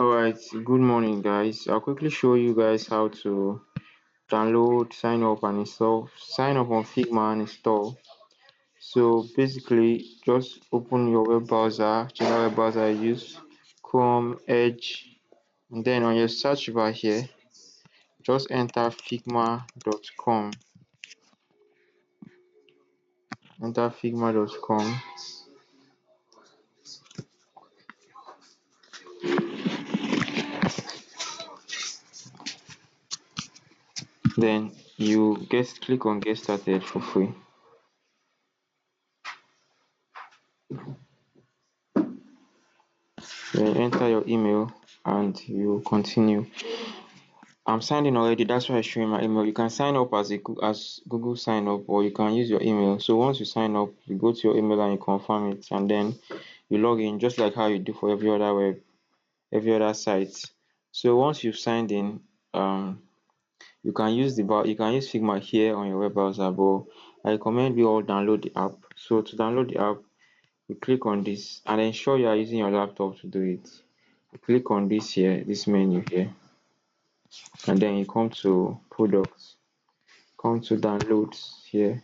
Alright, good morning guys. I'll quickly show you guys how to download, sign up and install, sign up on Figma and install. So basically just open your web browser, general web browser I use, Chrome, Edge, and then on your search bar here, just enter figma.com. Enter figma.com. Then you click on get started for free. Then enter your email and you continue. I'm signed in already, that's why I show you my email. You can sign up as Google sign up, or you can use your email. So once you sign up, you go to your email and you confirm it, and then you log in just like how you do for every other site. So once you've signed in, you can use you can use Figma here on your web browser, but I recommend we all download the app. So to download the app, you click on this and ensure you are using your laptop to do it. You click on this here, this menu here, and then you come to products. Come to downloads here,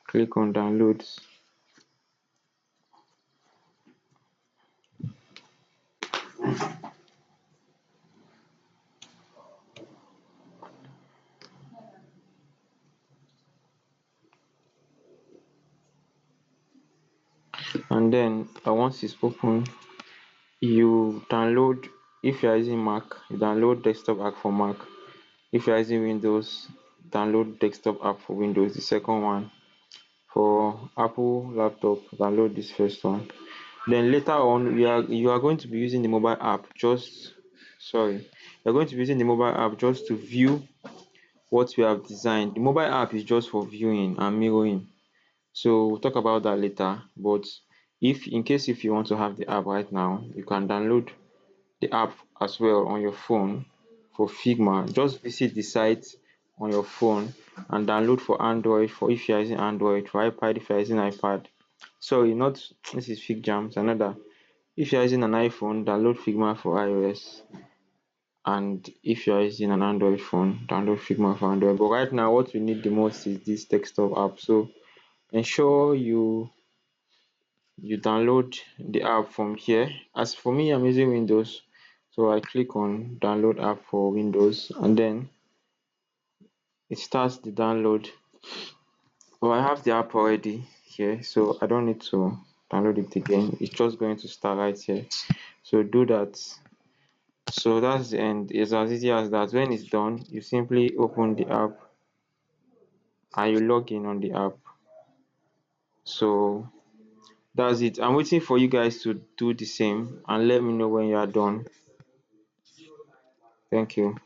click on downloads, and then once it's open, you download. If you are using Mac, you download desktop app for Mac. If you are using Windows, download desktop app for Windows, the second one. For Apple laptop, download this first one. Then later on, you are going to be using the mobile app just sorry, you're going to be using the mobile app just to view what we have designed. The mobile app is just for viewing and mirroring. So we'll talk about that later. But if you want to have the app right now, you can download the app as well on your phone for Figma. Just visit the site on your phone and download for Android, for if you're using Android, for iPad if you're using iPad. Sorry, not this is FigJam, another. If you're using an iPhone, download Figma for iOS. And if you're using an Android phone, download Figma for Android. But right now, what we need the most is this desktop app. So ensure you download the app from here. As for me, I'm using Windows, so I click on download app for Windows, and then it starts the download. But I have the app already here, so I don't need to download it again. It's just going to start right here. So do that. So that's the end. It's as easy as that. When it's done, you simply open the app and you log in on the app. So that's it. I'm waiting for you guys to do the same and let me know when you are done. Thank you.